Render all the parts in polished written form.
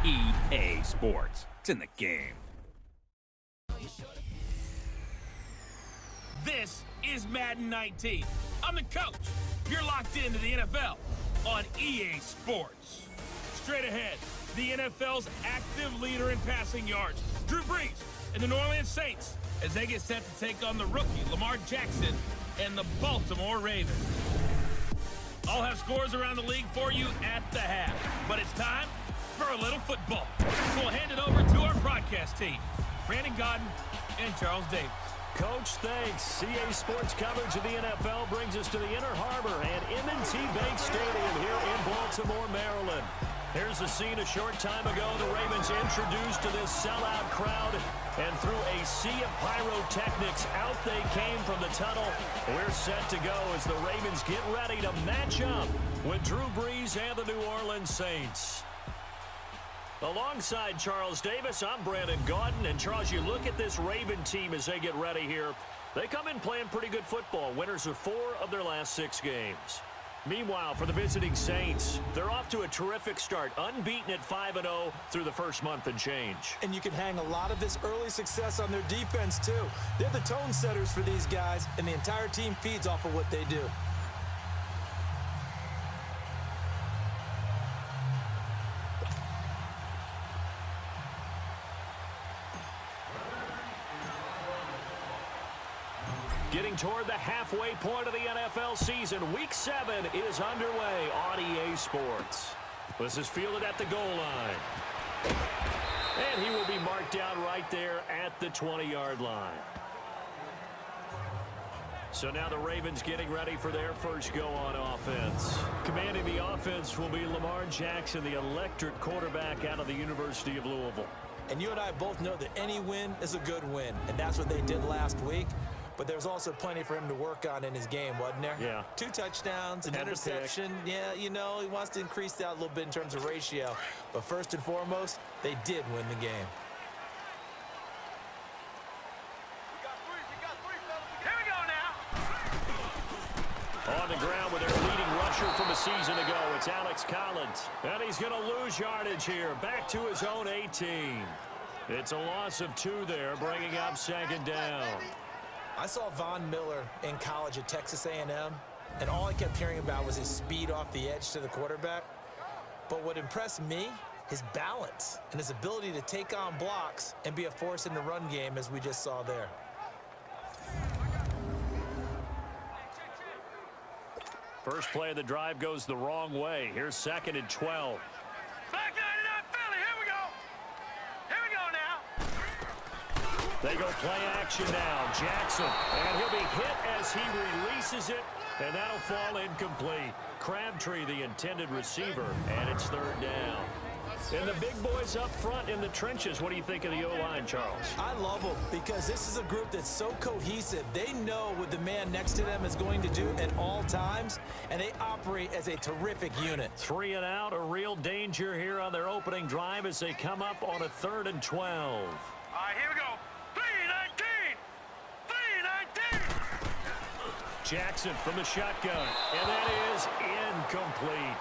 EA Sports. It's in the game. This is Madden 19. I'm the coach. You're locked into the NFL on EA Sports. Straight ahead, the NFL's active leader in passing yards, Drew Brees and the New Orleans Saints, as they get set to take on the rookie, Lamar Jackson, and the Baltimore Ravens. I'll have scores around the league for you at the half, but it's time for a little football. So we'll hand it over to our broadcast team, Brandon Godden and Charles Davis. Coach, thanks. CA Sports coverage of the NFL brings us to the Inner Harbor and M&T Bank Stadium here in Baltimore, Maryland. Here's the scene a short time ago. The Ravens introduced to this sellout crowd, and through a sea of pyrotechnics, out they came from the tunnel. We're set to go as the Ravens get ready to match up with Drew Brees and the New Orleans Saints. Alongside Charles Davis, I'm Brandon Godden. And Charles, you look at this Raven team as they get ready here. They come in playing pretty good football. Winners of 4 of their last 6 games. Meanwhile, for the visiting Saints, they're off to a terrific start, unbeaten at 5-0 through the first month and change. And you can hang a lot of this early success on their defense, too. They're the tone setters for these guys, and the entire team feeds off of what they do. Getting toward the halfway point of the NFL season, Week 7 is underway on EA Sports. This is fielded at the goal line. And he will be marked down right there at the 20-yard line. So now the Ravens getting ready for their first go on offense. Commanding the offense will be Lamar Jackson, the electric quarterback out of the University of Louisville. And you and I both know that any win is a good win, and that's what they did last week. But there's also plenty for him to work on in his game, wasn't there? Yeah. 2 touchdowns, an interception. Yeah, you know, he wants to increase that a little bit in terms of ratio. But first and foremost, they did win the game. Here we go now. On the ground with their leading rusher from a season ago, it's Alex Collins. And he's going to lose yardage here, back to his own 18. It's a loss of 2 there, bringing up second down. I saw Von Miller in college at Texas A&M, and all I kept hearing about was his speed off the edge to the quarterback. But what impressed me, his balance and his ability to take on blocks and be a force in the run game, as we just saw there. First play of the drive goes the wrong way. Here's 2nd and 12. Back 99 Philly, here we go. Here we go now. They go play action now. Jackson, and he'll be hit as he releases it, and that'll fall incomplete. Crabtree, the intended receiver, and it's 3rd down. And the big boys up front in the trenches. What do you think of the O-line, Charles? I love them because this is a group that's so cohesive. They know what the man next to them is going to do at all times, and they operate as a terrific unit. 3 and out, a real danger here on their opening drive as they come up on a 3rd and 12. All right, here we go. 3-19. 3-19. Jackson from the shotgun, and that is incomplete.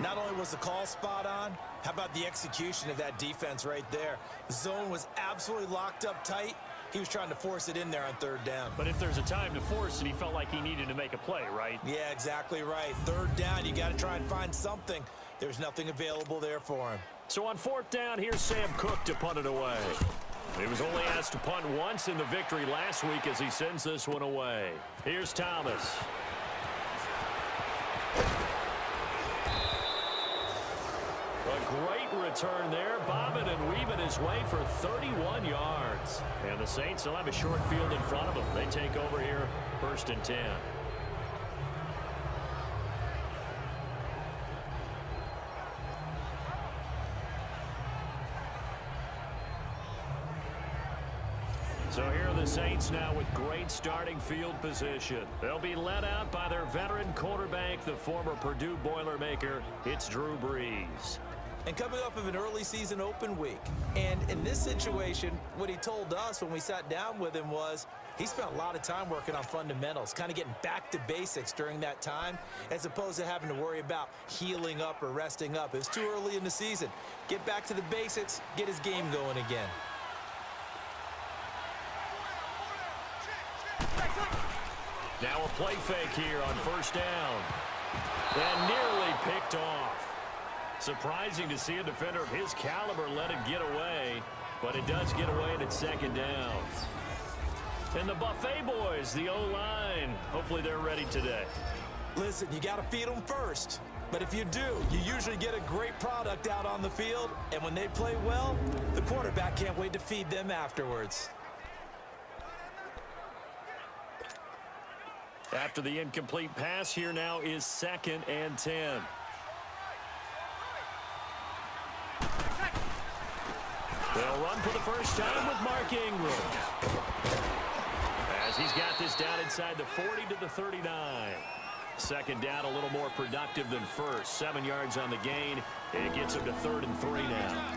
Not only was the call spot on, how about the execution of that defense right there? The zone was absolutely locked up tight. He was trying to force it in there on 3rd down. But if there's a time to force it, he felt like he needed to make a play, right? Yeah, exactly right. 3rd down, you got to try and find something. There's nothing available there for him. So on 4th down, here's Sam Cook to punt it away. He was only asked to punt once in the victory last week as he sends this one away. Here's Thomas. A great return there, bobbing and weaving his way for 31 yards. And the Saints will have a short field in front of them. They take over here, 1st and 10. So here are the Saints now with great starting field position. They'll be led out by their veteran quarterback, the former Purdue Boilermaker. It's Drew Brees. And coming off of an early season open week. And in this situation, what he told us when we sat down with him was, He spent a lot of time working on fundamentals, kind of getting back to basics during that time, as opposed to having to worry about healing up or resting up. It's too early in the season. Get back to the basics, get his game going again. Now a play fake here on first down. And nearly picked off. Surprising to see a defender of his caliber let it get away, but it does get away and it's second down. And the Buffet boys, the O-line, hopefully they're ready today. Listen, you got to feed them first. But if you do, you usually get a great product out on the field. And when they play well, the quarterback can't wait to feed them afterwards. After the incomplete pass, here now is 2nd and 10. They'll run for the first time with Mark Ingram. As he's got this down inside the 40 to the 39. Second down a little more productive than first. 7 yards on the gain. It gets him to 3rd and 3 now.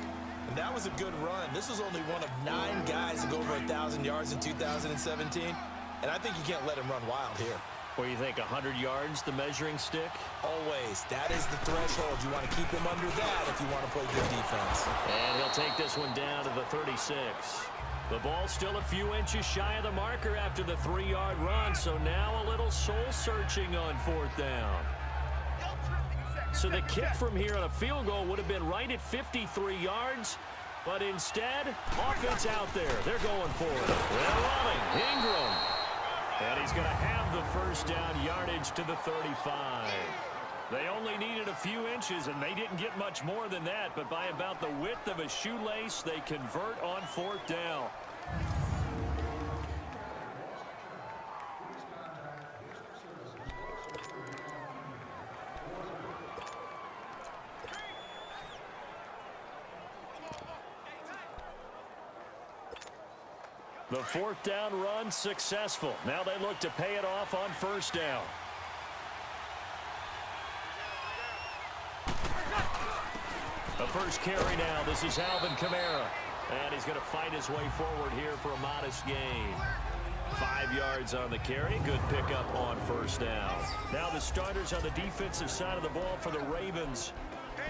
And that was a good run. This was only one of 9 guys to go over 1,000 yards in 2017. And I think you can't let him run wild here. What do you think, 100 yards, the measuring stick? Always. That is the threshold. You want to keep him under that if you want to play good defense. And he'll take this one down to the 36. The ball still a few inches shy of the marker after the 3-yard run, so now a little soul-searching on 4th down. So the kick from here on a field goal would have been right at 53 yards, but instead, offense out there. They're going for it. They're running. Ingram. And he's going to have the first down yardage to the 35. They only needed a few inches, and they didn't get much more than that, but by about the width of a shoelace, they convert on 4th down. The 4th down run successful. Now they look to pay it off on first down. The first carry now. This is Alvin Kamara. And he's going to fight his way forward here for a modest gain. 5 yards on the carry. Good pickup on first down. Now the starters on the defensive side of the ball for the Ravens.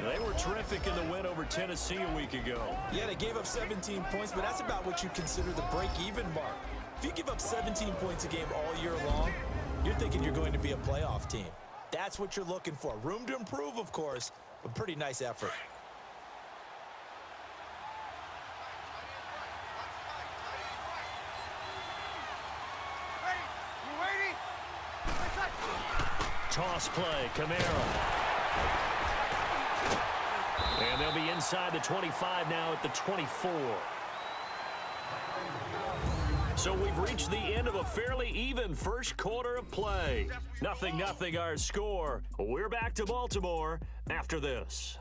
They were terrific in the win over Tennessee a week ago. Yeah, they gave up 17 points, but that's about what you consider the break-even mark. If you give up 17 points a game all year long, you're thinking you're going to be a playoff team. That's what you're looking for. Room to improve, of course, but pretty nice effort. Toss play, Kamara. And they'll be inside the 25 now at the 24. So we've reached the end of a fairly even first quarter of play. 0-0 our score. We're back to Baltimore after this.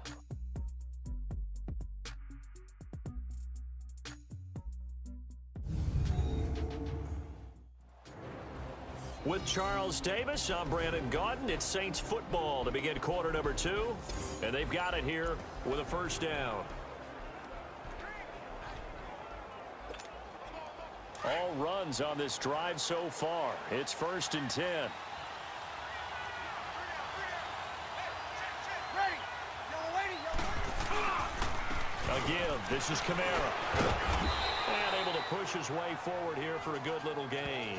With Charles Davis, I'm Brandon Gaudin. It's Saints football to begin quarter number 2. And they've got it here with a first down. All runs on this drive so far. It's 1st and 10. A give. This is Kamara. And able to push his way forward here for a good little gain.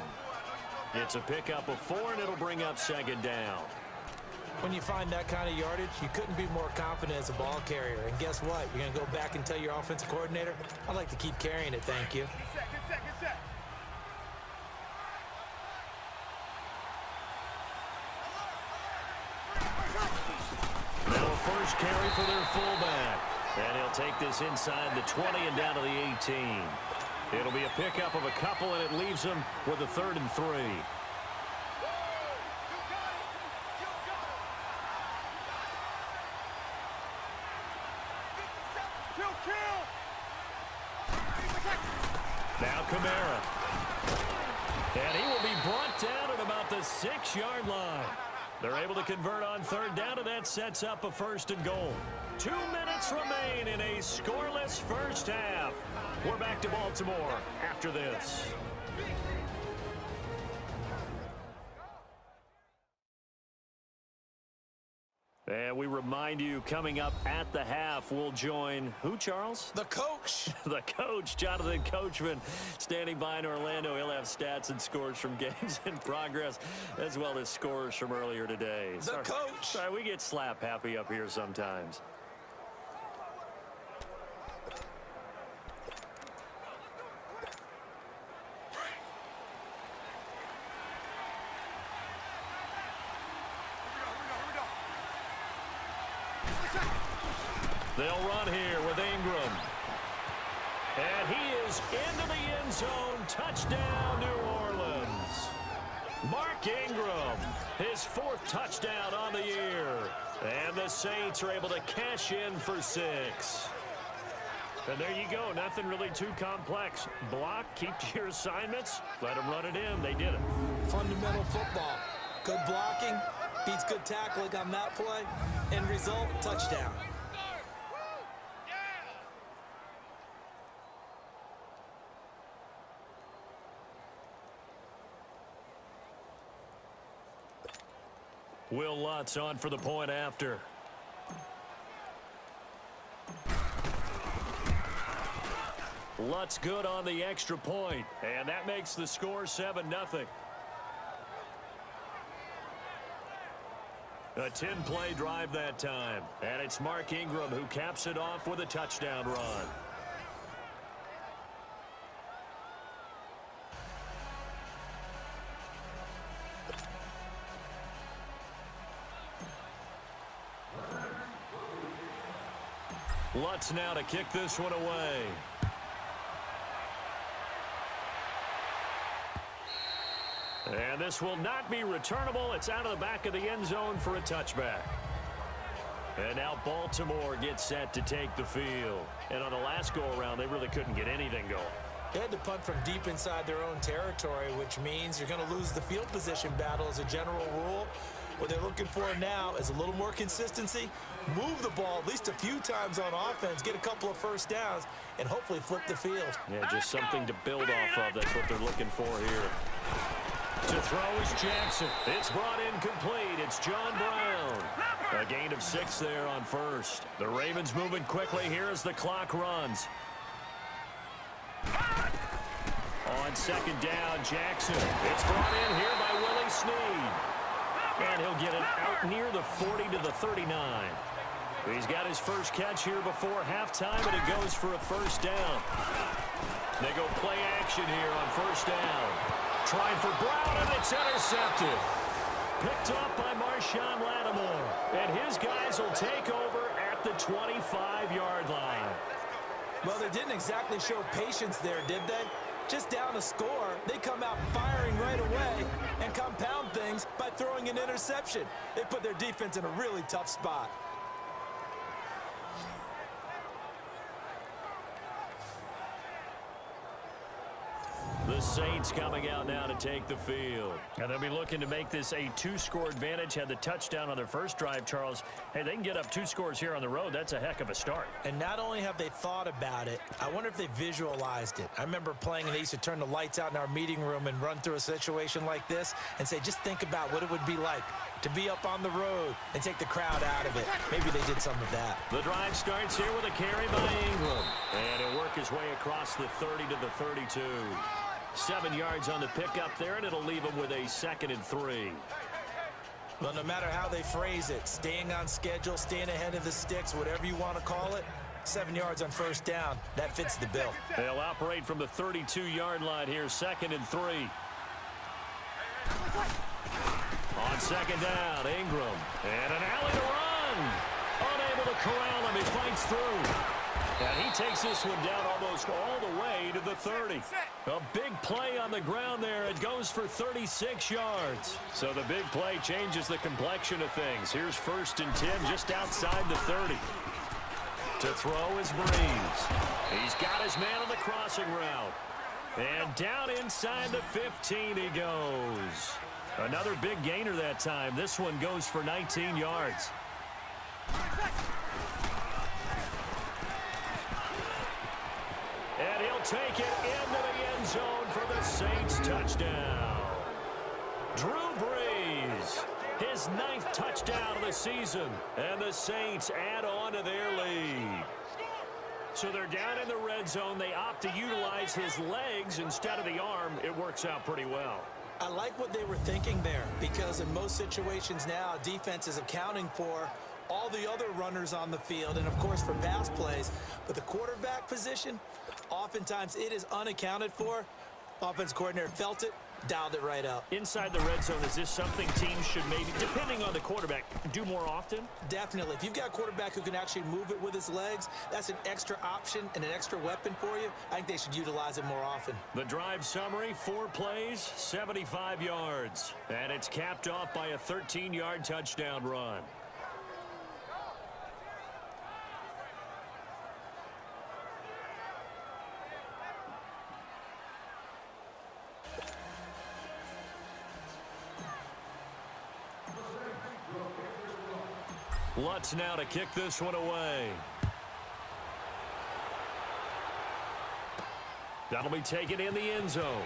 It's a pickup of 4, and it'll bring up 2nd down. When you find that kind of yardage, you couldn't be more confident as a ball carrier. And guess what? You're going to go back and tell your offensive coordinator, I'd like to keep carrying it, thank you. Now a first carry for their fullback. And he'll take this inside the 20 and down to the 18. It'll be a pickup of a couple, and it leaves them with a 3rd and 3. Now Kamara. And he will be brought down at about the 6-yard line. They're able to convert on 3rd down, and that sets up a 1st and goal. 2 minutes remain in a scoreless first half. We're back to Baltimore after this. And we remind you, coming up at the half, we'll join who, Charles? The coach. The coach, Jonathan Coachman, standing by in Orlando. He'll have stats and scores from games in progress, as well as scores from earlier today. The coach. Sorry, we get slap happy up here sometimes. They'll run here with Ingram. And he is into the end zone. Touchdown, New Orleans. Mark Ingram, his 4th touchdown on the year. And the Saints are able to cash in for 6. And there you go. Nothing really too complex. Block, keep to your assignments, let them run it in. They did it. Fundamental football. Good blocking, beats good tackling on that play. End result, touchdown. Will Lutz on for the point after. Lutz good on the extra point, and that makes the score 7-0. A 10-play drive that time, and it's Mark Ingram who caps it off with a touchdown run. Lutz now to kick this one away. And this will not be returnable. It's out of the back of the end zone for a touchback. And now Baltimore gets set to take the field. And on the last go-around, they really couldn't get anything going. They had to punt from deep inside their own territory, which means you're going to lose the field position battle as a general rule. What they're looking for now is a little more consistency, move the ball at least a few times on offense, get a couple of first downs, and hopefully flip the field. Yeah, just something to build off of. That's what they're looking for here. To throw is Jackson. It's brought in complete. It's John Brown. A gain of 6 there on first. The Ravens moving quickly here as the clock runs. On second down, Jackson. It's brought in here by Willie Snead. And he'll get it out near the 40 to the 39. He's got his first catch here before halftime, and it goes for a first down. They go play action here on first down. Trying for Brown, and it's intercepted. Picked up by Marshawn Lattimore. And his guys will take over at the 25-yard line. Well, they didn't exactly show patience there, did they? Just down a score, they come out firing right away and compound things by throwing an interception. They put their defense in a really tough spot. The Saints coming out now to take the field. And they'll be looking to make this a 2-score advantage. Had the touchdown on their first drive, Charles. Hey, they can get up 2 scores here on the road. That's a heck of a start. And not only have they thought about it, I wonder if they visualized it. I remember playing, and they used to turn the lights out in our meeting room and run through a situation like this and say, just think about what it would be like to be up on the road and take the crowd out of it. Maybe they did some of that. The drive starts here with a carry by Ingram. And he'll work his way across the 30 to the 32. 7 yards on the pickup there, and it'll leave him with a 2nd and 3. Well, no matter how they phrase it, staying on schedule, staying ahead of the sticks, whatever you want to call it, 7 yards on first down, that fits the bill. They'll operate from the 32-yard line here, 2nd and 3. On second down, Ingram. And an alley to run. Unable to corral him. He fights through. And he takes this one down almost all the way to the 30. A big play on the ground there. It goes for 36 yards. So the big play changes the complexion of things. Here's 1st and 10 just outside the 30. To throw is Breeze. He's got his man on the crossing route. And down inside the 15 he goes. Another big gainer that time. This one goes for 19 yards. And he'll take it into the end zone for the Saints touchdown. Drew Brees, his his 9th touchdown of the season. And the Saints add on to their lead. So they're down in the red zone. They opt to utilize his legs instead of the arm. It works out pretty well. I like what they were thinking there, because in most situations now, defense is accounting for all the other runners on the field and, of course, for pass plays. But the quarterback position, oftentimes it is unaccounted for. Offense coordinator felt it, dialed it right up. Inside the red zone, is this something teams should maybe, depending on the quarterback, do more often? Definitely. If you've got a quarterback who can actually move it with his legs, that's an extra option and an extra weapon for you. I think they should utilize it more often. The drive summary, 4 plays, 75 yards. And it's capped off by a 13-yard touchdown run. Lutz now to kick this one away. That'll be taken in the end zone.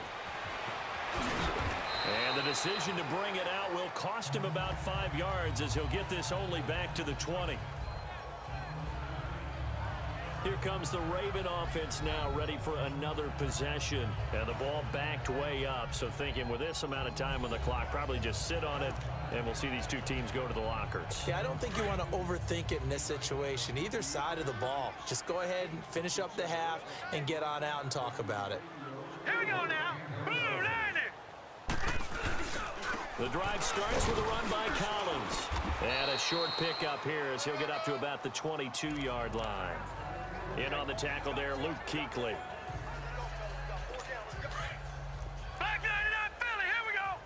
And the decision to bring it out will cost him about 5 yards, as he'll get this only back to the 20. Here comes the Raven offense now, ready for another possession. And the ball backed way up, so thinking with this amount of time on the clock, probably just sit on it, and we'll see these two teams go to the lockers. Yeah, I don't think you want to overthink it in this situation. Either side of the ball. Just go ahead and finish up the half and get on out and talk about it. Here we go now. Blue Liner. The drive starts with a run by Collins. And a short pickup here as he'll get up to about the 22-yard line. In on the tackle there, Luke Kuechly. Back 99 Philly. Here we go.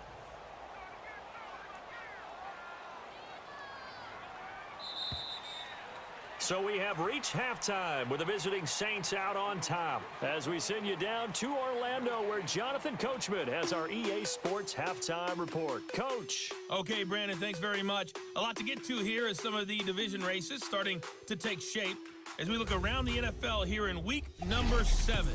So we have reached halftime with the visiting Saints out on top as we send you down to Orlando, where Jonathan Coachman has our EA Sports halftime report. Coach. Okay, Brandon, thanks very much. A lot to get to here as some of the division races starting to take shape as we look around the NFL here in week number 7.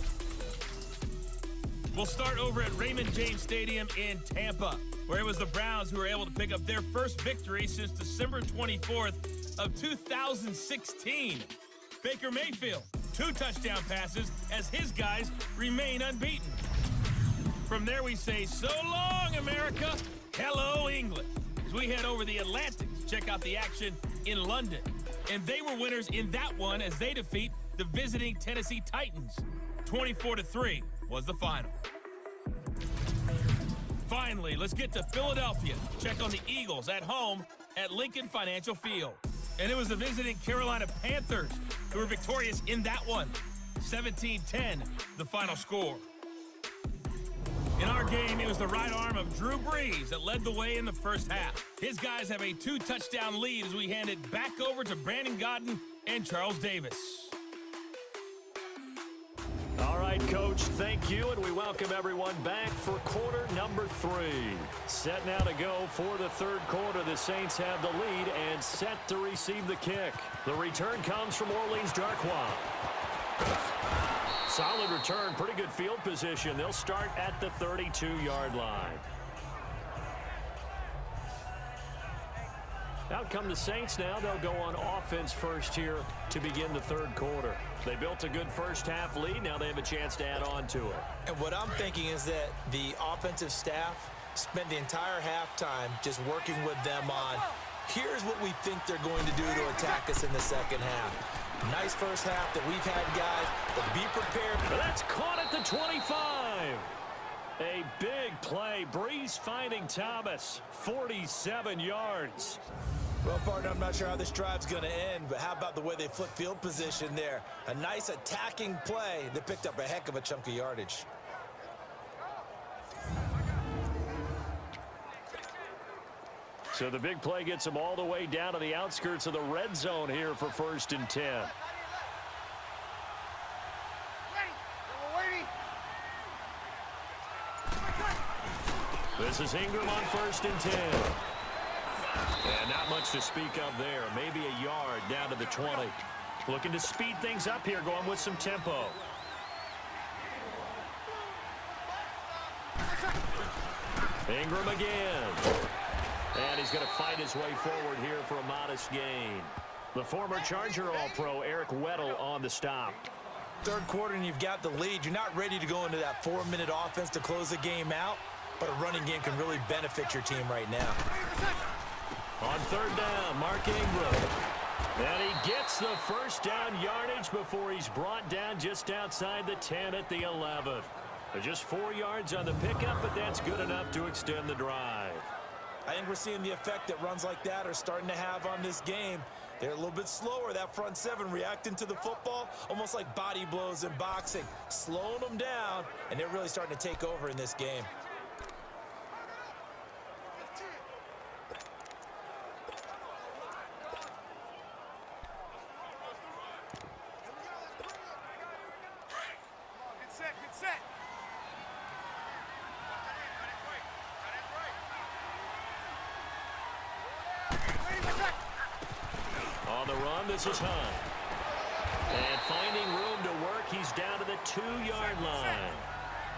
We'll start over at Raymond James Stadium in Tampa, where it was the Browns who were able to pick up their first victory since December 24th of 2016. Baker Mayfield, 2 touchdown passes as his guys remain unbeaten. From there we say, so long, America. Hello, England. As we head over the Atlantic to check out the action in London. And they were winners in that one as they defeat the visiting Tennessee Titans. 24-3 was the final. Finally, let's get to Philadelphia. Check on the Eagles at home at Lincoln Financial Field. And it was the visiting Carolina Panthers who were victorious in that one. 17-10, the final score. In our game, it was the right arm of Drew Brees that led the way in the first half. His guys have a 2-touchdown lead as we hand it back over to Brandon Godden and Charles Davis. All right, Coach, thank you, and we welcome everyone back for quarter number 3. Set now to go for the third quarter. The Saints have the lead and set to receive the kick. The return comes from Orleans Darkwa. Solid return, pretty good field position. They'll start at the 32-yard line. Out come the Saints now. They'll go on offense first here to begin the third quarter. They built a good first half lead. Now they have a chance to add on to it. And what I'm thinking is that the offensive staff spent the entire halftime just working with them on, here's what we think they're going to do to attack us in the second half. Nice first half that we've had, guys, but be prepared. That's caught at the 25. A big play. Brees finding Thomas. 47 yards. Well, partner, I'm not sure how this drive's going to end, but how about the way they flip field position there? A nice attacking play that picked up a heck of a chunk of yardage. So the big play gets them all the way down to the outskirts of the red zone here for 1st and 10. This is Ingram on 1st and 10. And not much to speak of there. Maybe a yard down to the 20. Looking to speed things up here, going with some tempo. Ingram again. And he's going to fight his way forward here for a modest gain. The former Charger All-Pro Eric Weddle on the stop. Third quarter and you've got the lead. You're not ready to go into that 4-minute offense to close the game out, but a running game can really benefit your team right now. On third down, Mark Ingram. And he gets the first down yardage before he's brought down just outside the 10 at the 11. Just 4 yards on the pickup, but that's good enough to extend the drive. I think we're seeing the effect that runs like that are starting to have on this game. They're a little bit slower, that front seven, reacting to the football, almost like body blows in boxing, slowing them down, and they're really starting to take over in this game. On the run, this is Hunt. And finding room to work, he's down to the 2-yard line.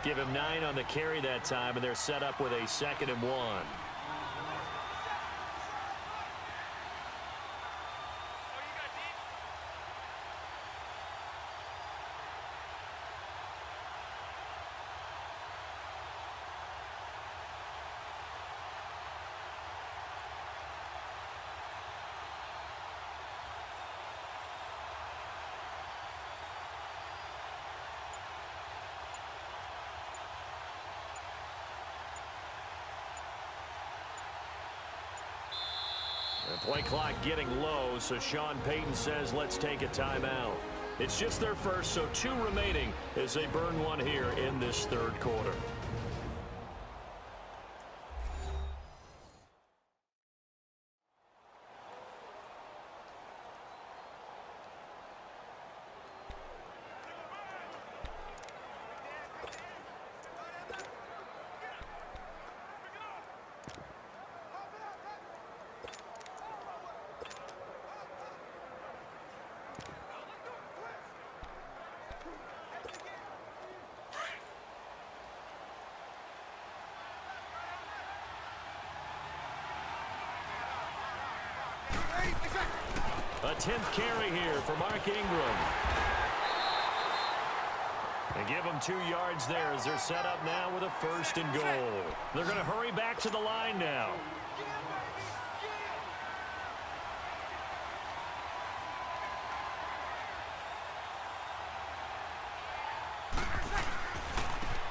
Give him 9 on the carry that time, and they're set up with a 2nd and 1. The play clock getting low, so Sean Payton says let's take a timeout. It's just their first, so 2 remaining as they burn one here in this third quarter. A 10th carry here for Mark Ingram. They give him 2 yards there as they're set up now with a 1st and goal. They're going to hurry back to the line now.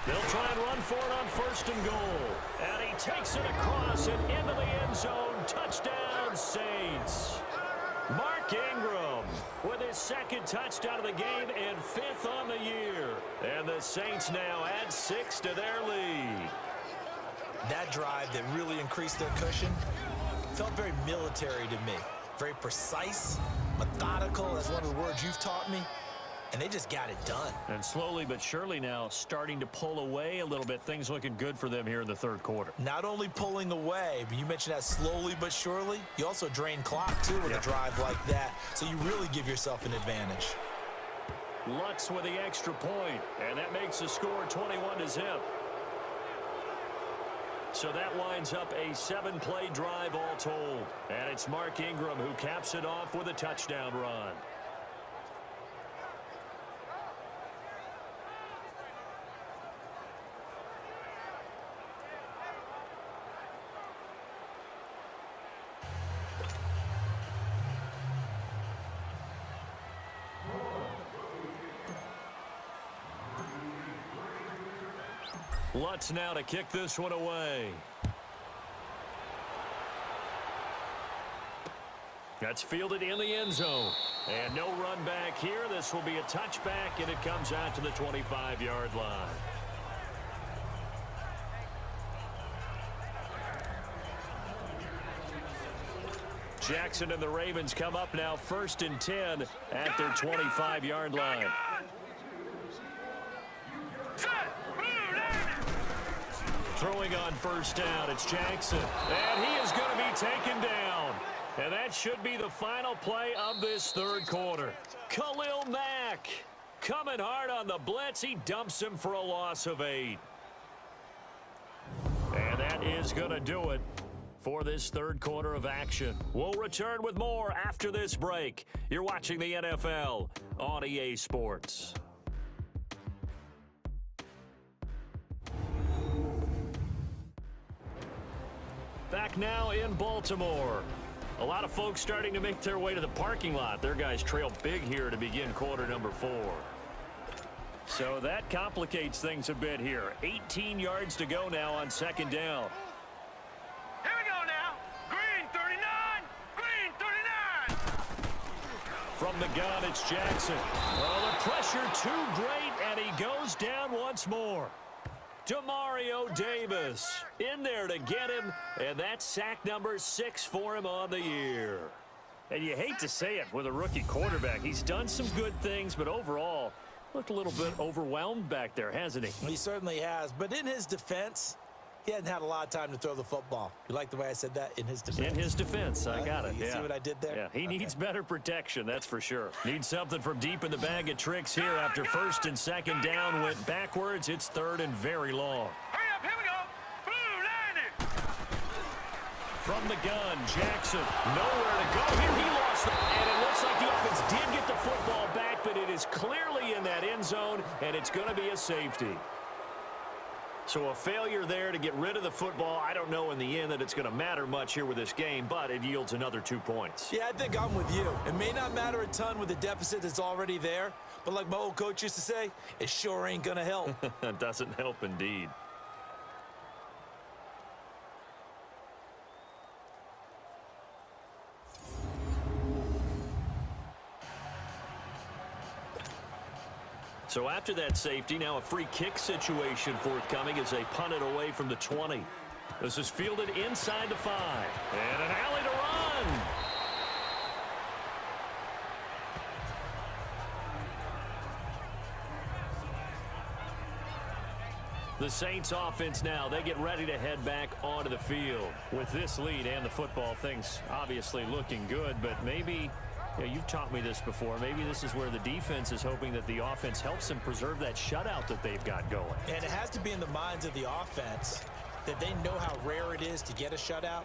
They'll try and run for it on 1st and goal. And he takes it across and into the end zone. Touchdown, Saints. Mark Ingram with his 2nd touchdown of the game and 5th on the year. And the Saints now add 6 to their lead. That drive that really increased their cushion felt very military to me. Very precise, methodical, that's one of the words you've taught me. And they just got it done. And slowly but surely now starting to pull away a little bit. Things looking good for them here in the third quarter. Not only pulling away, but you mentioned that slowly but surely. You also drain clock, too, with a drive like that. So you really give yourself an advantage. Lutz with the extra point, and that makes the score 21-0. So that winds up a 7-play drive all told. And it's Mark Ingram who caps it off with a touchdown run. Lutz now to kick this one away. That's fielded in the end zone. And no run back here. This will be a touchback, and it comes out to the 25-yard line. Jackson and the Ravens come up now 1st and 10 at their 25-yard line. Throwing on 1st down, it's Jackson. And he is going to be taken down. And that should be the final play of this third quarter. Khalil Mack coming hard on the blitz. He dumps him for a loss of 8. And that is going to do it for this third quarter of action. We'll return with more after this break. You're watching the NFL on EA Sports. Back now in Baltimore. A lot of folks starting to make their way to the parking lot. Their guys trail big here to begin quarter number 4. So that complicates things a bit here. 18 yards to go now on second down. Here we go now. Green 39. Green 39. From the gun, it's Jackson. Oh, the pressure too great, and he goes down once more. Demario Davis in there to get him, and that's sack number 6 for him on the year. And you hate to say it with a rookie quarterback. He's done some good things, but overall, looked a little bit overwhelmed back there, hasn't he? He certainly has, but in his defense, he hasn't had a lot of time to throw the football. You like the way I said that? In his defense. In his defense, I got it. You see what I did there? Yeah, he needs better protection, that's for sure. Needs something from deep in the bag of tricks here after first and second down went backwards. It's third and very long. Hurry up, here we go. Blue landing. From the gun, Jackson, nowhere to go. Here he lost it, and it looks like the offense did get the football back, but it is clearly in that end zone, and it's going to be a safety. So a failure there to get rid of the football. I don't know in the end that it's going to matter much here with this game, but it yields another 2 points. Yeah, I think I'm with you. It may not matter a ton with the deficit that's already there, but like my old coach used to say, it sure ain't going to help. It doesn't help indeed. So after that safety, now a free kick situation forthcoming as they punt it away from the 20. This is fielded inside the 5. And an alley to run. The Saints offense now, they get ready to head back onto the field. With this lead and the football, things obviously looking good, but maybe... Yeah, you've taught me this before. Maybe this is where the defense is hoping that the offense helps them preserve that shutout that they've got going. And it has to be in the minds of the offense that they know how rare it is to get a shutout.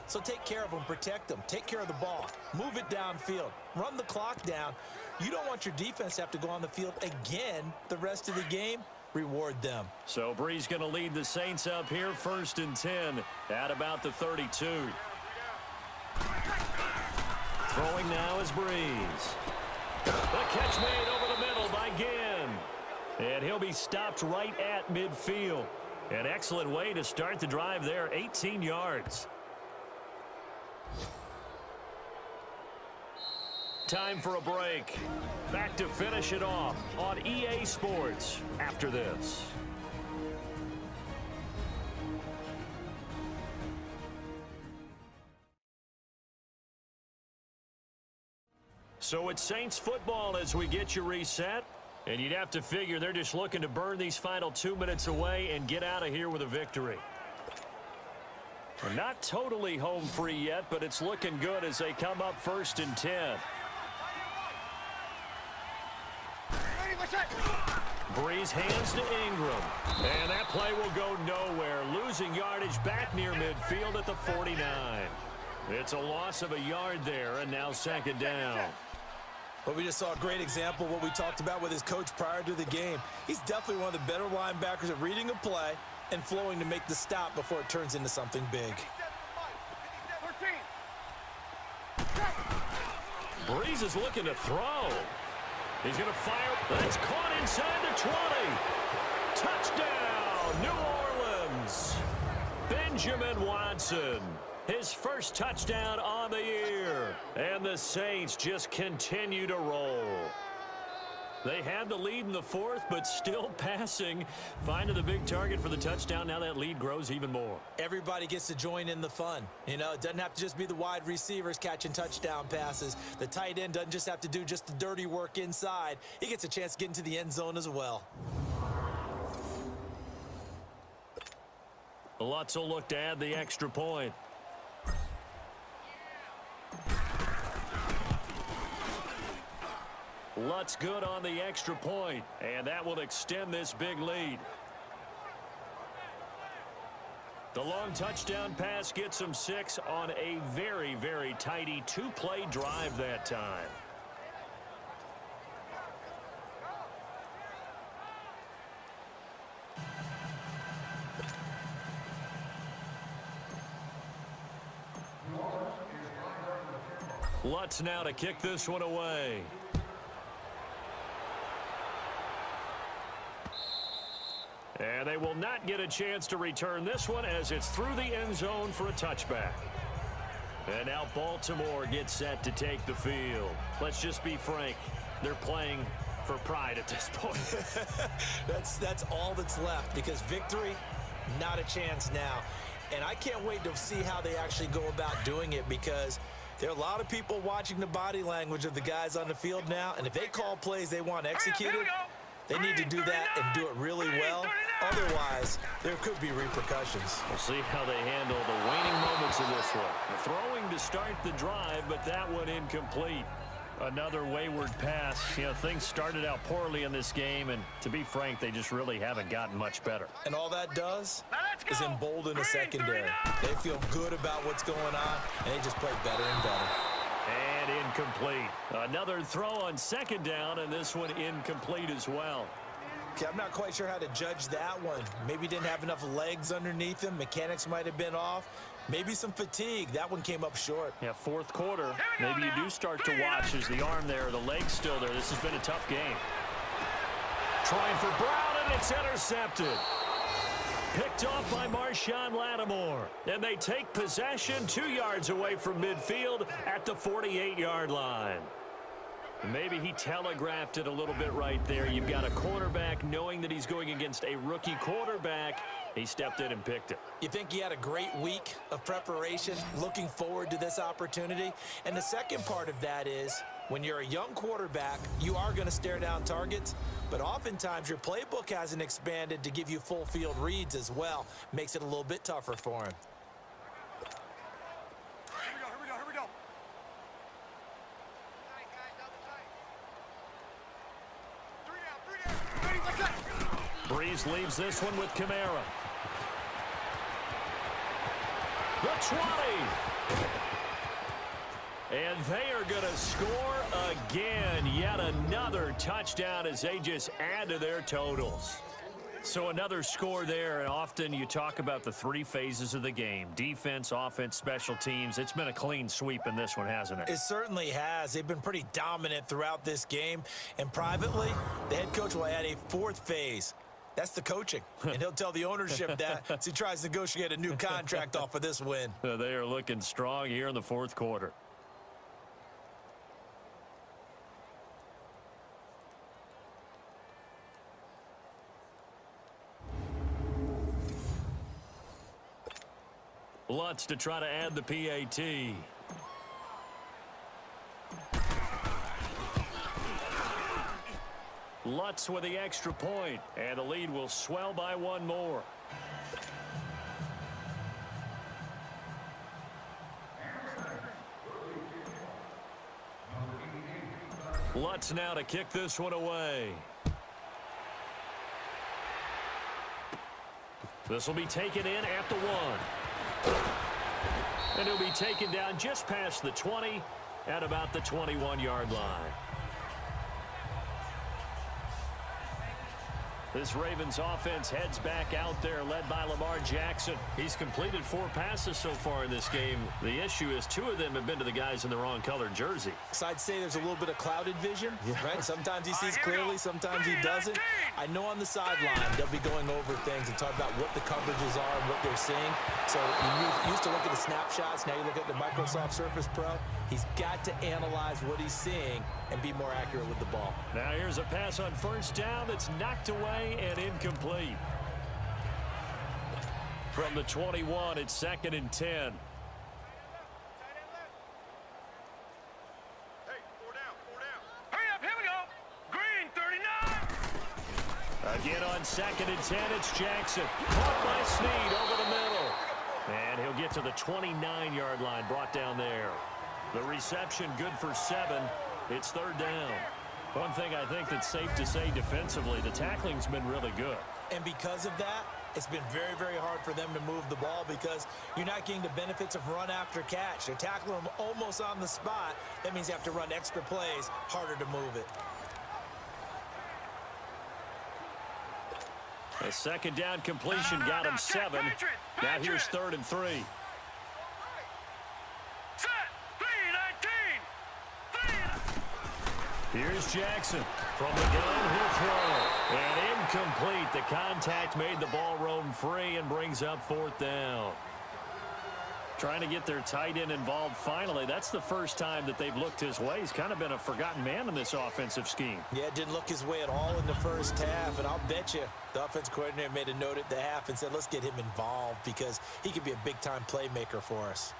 So take care of them, protect them, take care of the ball, move it downfield, run the clock down. You don't want your defense to have to go on the field again the rest of the game. Reward them. So Breeze going to lead the Saints up here, 1st and 10 at about the 32. Throwing now is Breeze. The catch made over the middle by Ginn. And he'll be stopped right at midfield. An excellent way to start the drive there, 18 yards. Time for a break. Back to finish it off on EA Sports after this. So it's Saints football as we get you reset. And you'd have to figure they're just looking to burn these final 2 minutes away and get out of here with a victory. We're not totally home free yet, but it's looking good as they come up 1st and 10. Breeze hands to Ingram. And that play will go nowhere. Losing yardage back near midfield at the 49. It's a loss of a yard there, and now 2nd down. Well, we just saw a great example of what we talked about with his coach prior to the game. He's definitely one of the better linebackers at reading a play and flowing to make the stop before it turns into something big. Breeze is looking to throw. He's going to fire. That's caught inside the 20. Touchdown, New Orleans. Benjamin Watson. His first touchdown on the year. And the Saints just continue to roll. They had the lead in the 4th, but still passing. Finding the big target for the touchdown. Now that lead grows even more. Everybody gets to join in the fun. You know, it doesn't have to just be the wide receivers catching touchdown passes. The tight end doesn't just have to do just the dirty work inside. He gets a chance to get into the end zone as well. Lutz will look to add the extra point. Lutz good on the extra point, and that will extend this big lead. The long touchdown pass gets him 6 on a very, very tidy 2-play drive that time. Lutz now to kick this one away. And they will not get a chance to return this one as it's through the end zone for a touchback. And now Baltimore gets set to take the field. Let's just be frank. They're playing for pride at this point. That's all that's left, because victory, not a chance now. And I can't wait to see how they actually go about doing it, because there are a lot of people watching the body language of the guys on the field now, and if they call plays they want executed, they need to do that and do it really well. Otherwise, there could be repercussions. We'll see how they handle the waning moments of this one. Throwing to start the drive, but that one incomplete. Another wayward pass. You know, things started out poorly in this game, and to be frank, they just really haven't gotten much better. And all that does is embolden the secondary. They feel good about what's going on, and they just play better and better. And incomplete. Another throw on second down, and this one incomplete as well. Okay, I'm not quite sure how to judge that one. Maybe didn't have enough legs underneath him. Mechanics might have been off. Maybe some fatigue. That one came up short. Yeah, fourth quarter. Maybe you do start to watch as the arm there, the leg's still there. This has been a tough game. Trying for Brown, and it's intercepted. Picked off by Marshawn Lattimore. And they take possession 2 yards away from midfield at the 48-yard line. Maybe he telegraphed it a little bit right there. You've got a cornerback knowing that he's going against a rookie quarterback. He stepped in and picked it. You think he had a great week of preparation, looking forward to this opportunity? And the second part of that is, when you're a young quarterback, you are going to stare down targets, but oftentimes your playbook hasn't expanded to give you full field reads as well. Makes it a little bit tougher for him. Here we go. Breeze leaves this one with Kamara. The 20. And they are going to score again. Yet another touchdown as they just add to their totals. So another score there, and often you talk about the 3 phases of the game. Defense, offense, special teams. It's been a clean sweep in this one, hasn't it? It certainly has. They've been pretty dominant throughout this game. And privately, the head coach will add a 4th phase. That's the coaching. And he'll tell the ownership that as he tries to negotiate a new contract off of this win. They are looking strong here in the 4th quarter. Lutz to try to add the PAT. Lutz with the extra point, and the lead will swell by 1 more. Lutz now to kick this one away. This will be taken in at the 1. And he'll be taken down just past the 20 at about the 21-yard line. This Ravens offense heads back out there, led by Lamar Jackson. He's completed 4 passes so far in this game. The issue is 2 of them have been to the guys in the wrong colored jersey. So I'd say there's a little bit of clouded vision, right? Sometimes he sees clearly, sometimes he doesn't. I know on the sideline they'll be going over things and talk about what the coverages are and what they're seeing. So you used to look at the snapshots, now you look at the Microsoft Surface Pro. He's got to analyze what he's seeing and be more accurate with the ball. Now here's a pass on first down that's knocked away and incomplete. From the 21, it's 2nd and 10. Hey, 4 down. Hurry up, here we go. Green, 39. Again on 2nd and 10, it's Jackson. Caught by Snead over the middle. And he'll get to the 29-yard line, brought down there. The reception good for 7. It's 3rd down. One thing I think that's safe to say defensively, the tackling's been really good. And because of that, it's been very, very hard for them to move the ball because you're not getting the benefits of run after catch. They're tackling them almost on the spot. That means you have to run extra plays, harder to move it. A second down completion got him 7. Now here's 3rd and 3. Set. 3-19. Here's Jackson. From the gun, he'll throw. And incomplete. The contact made the ball roam free and brings up 4th down. Trying to get their tight end involved finally. That's the first time that they've looked his way. He's kind of been a forgotten man in this offensive scheme. Yeah, it didn't look his way at all in the first half, and I'll bet you the offense coordinator made a note at the half and said, let's get him involved because he could be a big-time playmaker for us.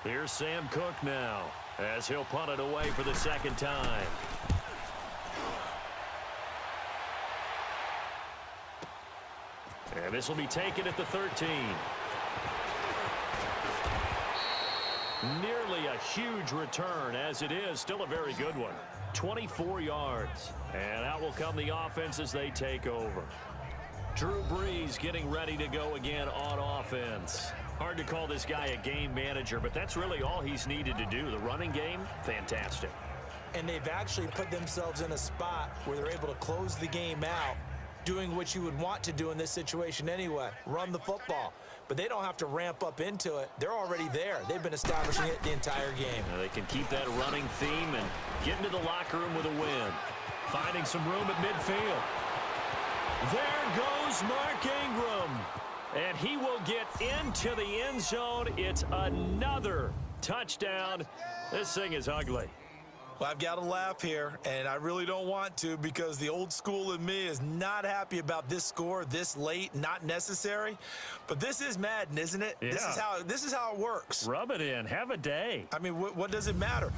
Here's Sam Cook now as he'll punt it away for the second time. And this will be taken at the 13. Nearly a huge return, as it is still a very good one. 24 yards. And out will come the offense as they take over. Drew Brees getting ready to go again on offense. Hard to call this guy a game manager, but that's really all he's needed to do. The running game, fantastic. And they've actually put themselves in a spot where they're able to close the game out, doing what you would want to do in this situation anyway, run the football. But they don't have to ramp up into it. They're already there. They've been establishing it the entire game. Now they can keep that running theme and get into the locker room with a win. Finding some room at midfield. There goes Mark Ingram. And he will get into the end zone. It's another touchdown. This thing is ugly. Well, I've got to laugh here, and I really don't want to because the old school in me is not happy about this score this late, not necessary. But this is Madden, isn't it? Yeah. This is how it works. Rub it in. Have a day. I mean, what does it matter?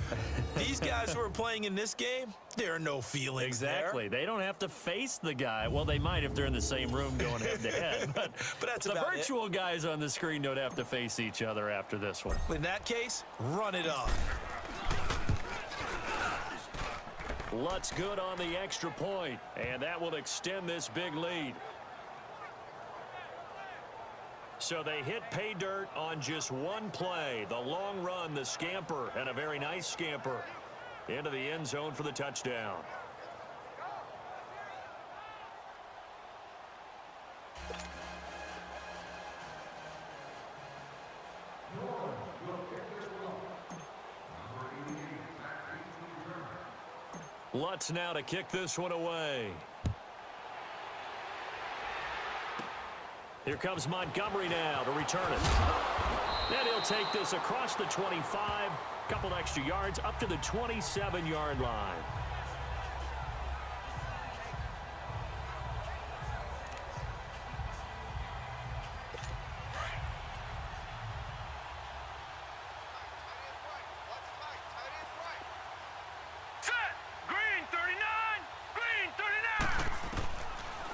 These guys who are playing in this game, there are no feelings Exactly. there. They don't have to face the guy. Well, they might if they're in the same room going head-to-head. But that's the about virtual guys on the screen don't have to face each other after this one. In that case, run it up. Lutz good on the extra point, and that will extend this big lead. So they hit pay dirt on just one play. The long run, the scamper, and a very nice scamper into the end zone for the touchdown. Lutz now to kick this one away. Here comes Montgomery now to return it. Then he'll take this across the 25, couple extra yards up to the 27-yard line.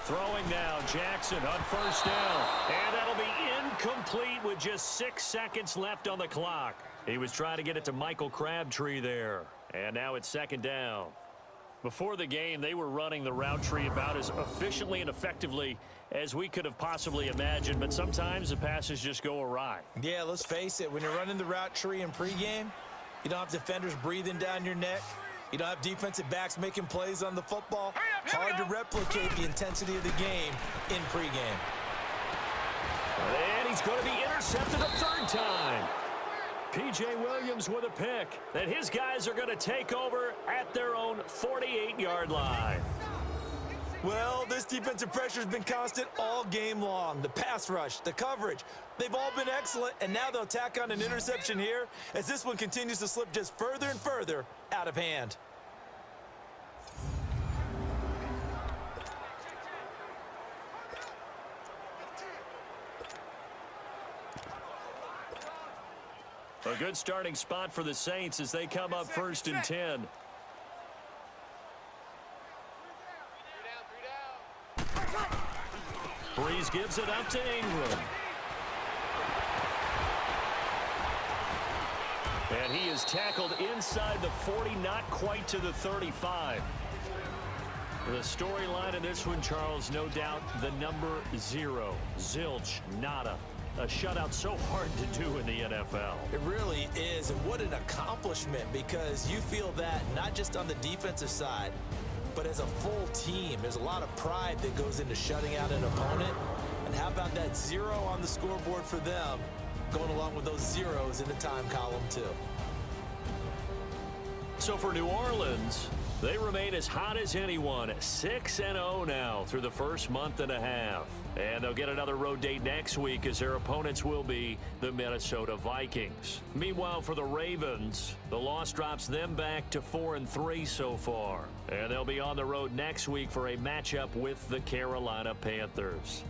Throwing now, Jackson on first down. And that'll be incomplete with just 6 seconds left on the clock. He was trying to get it to Michael Crabtree there. And now it's second down. Before the game, they were running the route tree about as efficiently and effectively as we could have possibly imagined. But sometimes the passes just go awry. Yeah, let's face it. When you're running the route tree in pregame, you don't have defenders breathing down your neck. You don't have defensive backs making plays on the football. Hard to replicate the intensity of the game in pregame. And he's going to be intercepted a third time. P.J. Williams with a pick. Then his guys are going to take over at their own 48-yard line. Well, this defensive pressure has been constant all game long. The pass rush, the coverage, they've all been excellent, and now they'll tack on an interception here as this one continues to slip just further and further out of hand. A good starting spot for the Saints as they come up 1st and 10. Brees gives it up to Ingram. And he is tackled inside the 40, not quite to the 35. The storyline in this one, Charles, no doubt the number 0. Zilch, nada. A shutout so hard to do in the NFL. It really is, and what an accomplishment, because you feel that not just on the defensive side, but as a full team. There's a lot of pride that goes into shutting out an opponent. And how about that 0 on the scoreboard for them, going along with those zeros in the time column too. So for New Orleans, they remain as hot as anyone, 6-0 now through the first month and a half. And they'll get another road date next week as their opponents will be the Minnesota Vikings. Meanwhile, for the Ravens, the loss drops them back to 4-3 so far. And they'll be on the road next week for a matchup with the Carolina Panthers.